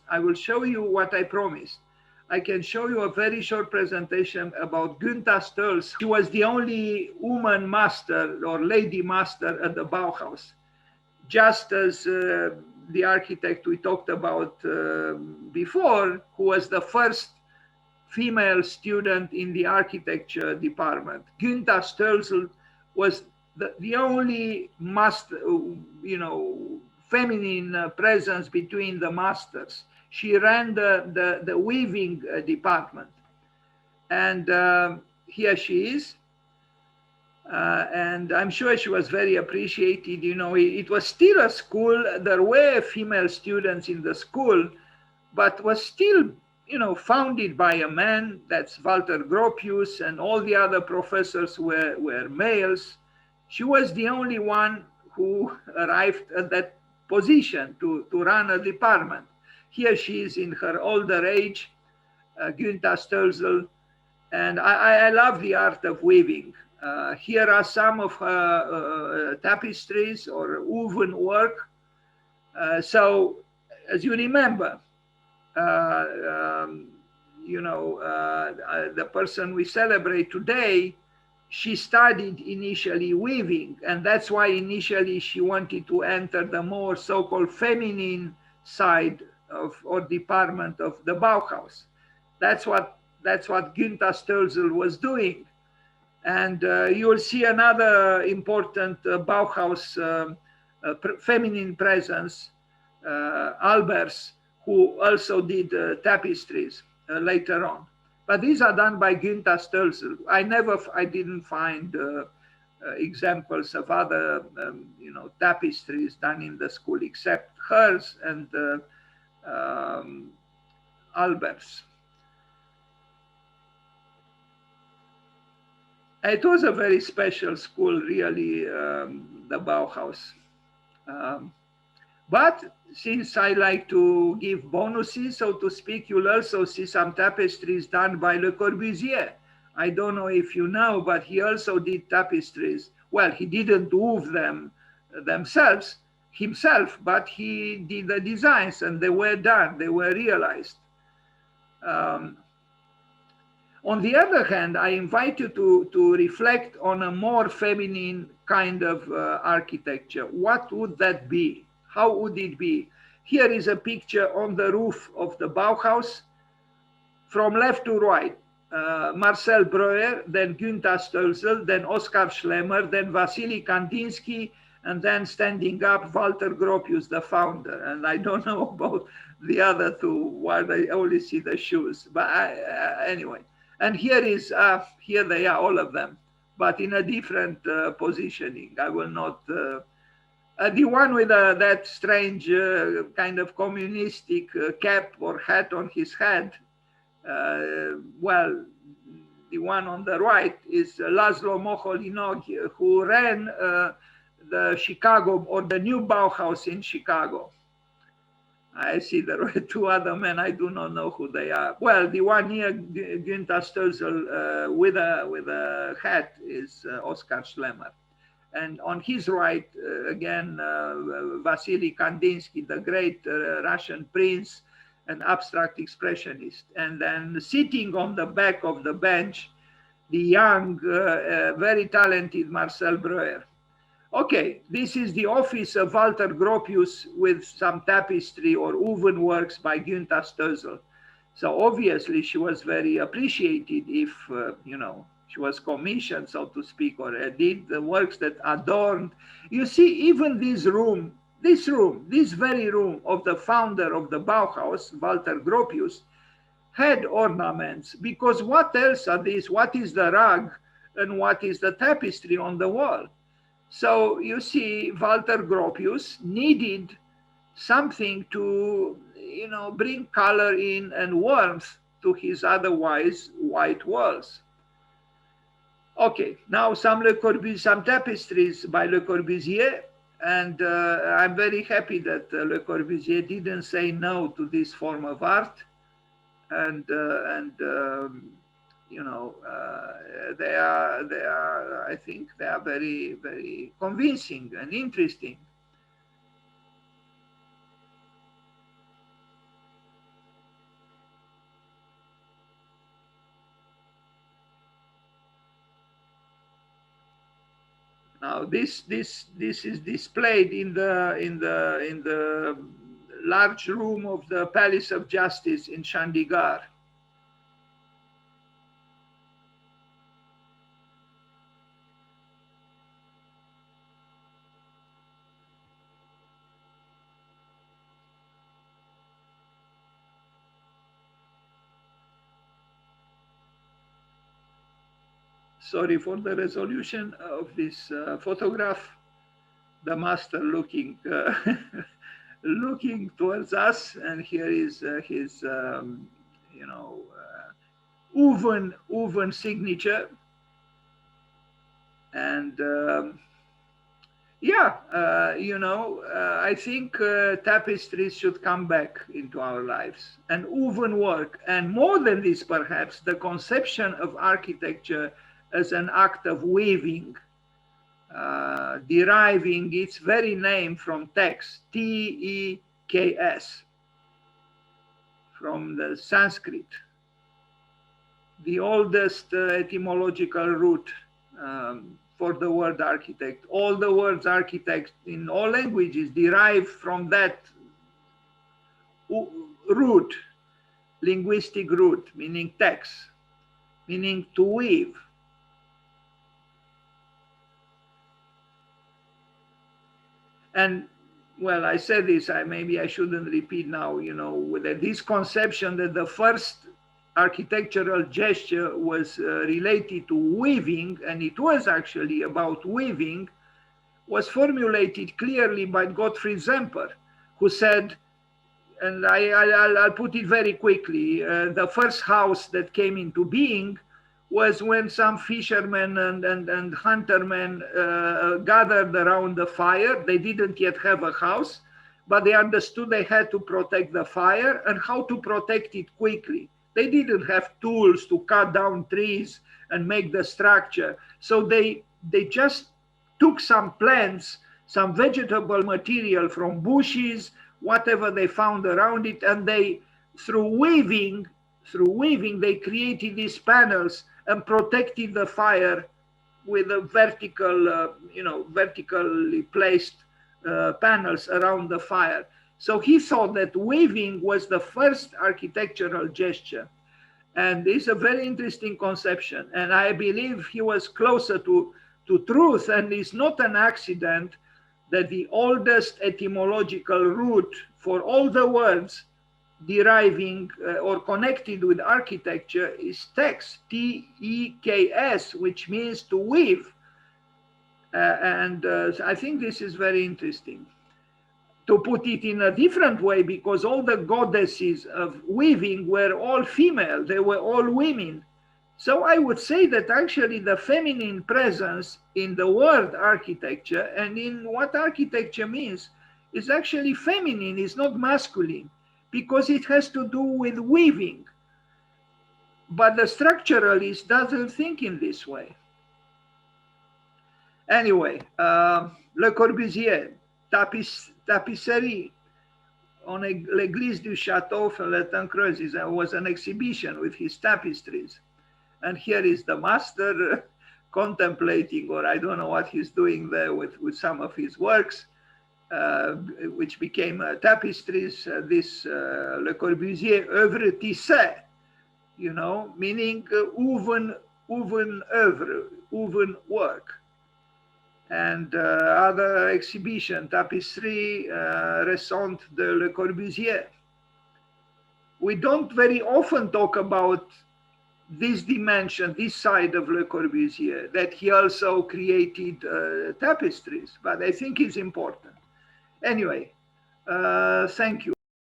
I will show you what I promised. I can show you a very short presentation about Gunta Stölzl. She was the only woman master or lady master at the Bauhaus, just as the architect we talked about before, who was the first female student in the architecture department. Gunta Stölzl was the only master, feminine presence between the masters. She ran the weaving department. And here she is. And I'm sure she was very appreciated. It was still a school. There were female students in the school, but was still, founded by a man. That's Walter Gropius, and all the other professors were males. She was the only one who arrived at that position to run a department. Here she is in her older age, Gunta Stölzl, and I love the art of weaving. Here are some of her tapestries or woven work. So, as you remember, the person we celebrate today, she studied initially weaving, and that's why initially she wanted to enter the more so-called feminine side of or department of the Bauhaus. That's what Gunta Stölzl was doing. And you will see another important Bauhaus feminine presence, Albers, who also did tapestries later on. But these are done by Gunta Stölzl. I didn't find examples of other, tapestries done in the school except hers and Albers. It was a very special school, really, the Bauhaus. But since I like to give bonuses, so to speak, you'll also see some tapestries done by Le Corbusier. I don't know if you know, but he also did tapestries. Well, he didn't weave them himself, but he did the designs, and they were done, they were realized. On the other hand, I invite you to reflect on a more feminine kind of architecture. What would that be? How would it be? Here is a picture on the roof of the Bauhaus. From left to right, Marcel Breuer, then Gunta Stölzl, then Oskar Schlemmer, then Vasily Kandinsky, and then standing up, Walter Gropius, the founder. And I don't know about the other two, while I only see the shoes. But anyway. And here they are, all of them, but in a different positioning. I will not. The one with that strange kind of communistic cap or hat on his head, well, the one on the right is Laszlo Moholy-Nagy, who ran the Chicago or the new Bauhaus in Chicago. I see there were two other men. I do not know who they are. Well, the one here, Gunta Stölzl, with a hat, is Oskar Schlemmer. And on his right, again, Vasily Kandinsky, the great Russian prince and abstract expressionist. And then sitting on the back of the bench, the young, very talented Marcel Breuer. Okay, this is the office of Walter Gropius with some tapestry or woven works by Gunta Stölzl. So obviously she was very appreciated if, she was commissioned, so to speak, or did the works that adorned. You see, even this very room of the founder of the Bauhaus, Walter Gropius, had ornaments, because what else are these? What is the rug and what is the tapestry on the wall? So you see, Walter Gropius needed something to, bring color in and warmth to his otherwise white walls. Okay, now some tapestries by Le Corbusier, and I'm very happy that Le Corbusier didn't say no to this form of art, and they are, I think they are very, very convincing and interesting. Now this is displayed in the large room of the Palace of Justice in Chandigarh. Sorry for the resolution of this photograph. The master looking looking towards us, and here is his you know, woven signature. And yeah, you know, I think tapestries should come back into our lives, and woven work, and more than this, perhaps the conception of architecture as an act of weaving, deriving its very name from text, T-E-K-S, from the Sanskrit, the oldest etymological root for the word architect. All the words architect in all languages derive from that root, linguistic root, meaning text, meaning to weave. And well, I said this, maybe I shouldn't repeat now, you know, with this conception that the first architectural gesture was related to weaving, and it was actually about weaving, was formulated clearly by Gottfried Semper, who said, and I'll put it very quickly, the first house that came into being was when some fishermen and huntermen gathered around the fire. They didn't yet have a house, but they understood they had to protect the fire and how to protect it quickly. They didn't have tools to cut down trees and make the structure. So they just took some plants, some vegetable material from bushes, whatever they found around it, and they, through weaving, they created these panels and protected the fire with a vertical, you know, vertically placed panels around the fire. So he thought that weaving was the first architectural gesture. And it's a very interesting conception. And I believe he was closer to truth. And it's not an accident that the oldest etymological root for all the words deriving or connected with architecture is text, T-E-K-S, which means to weave. And I think this is very interesting. To put it in a different way, because all the goddesses of weaving were all female, they were all women. So I would say that actually the feminine presence in the word architecture and in what architecture means is actually feminine, it's not masculine, because it has to do with weaving. But the structuralist doesn't think in this way. Anyway, Le Corbusier, tapisserie on l'église du château Felletin-Creuse. There was an exhibition with his tapestries. And here is the master contemplating, or I don't know what he's doing there with some of his works, which became tapestries. This Le Corbusier œuvre tissée, you know, meaning woven œuvre, woven work. And other exhibition, Tapisserie récente de Le Corbusier. We don't very often talk about this dimension, this side of Le Corbusier, that he also created tapestries, but I think it's important. Anyway, thank you.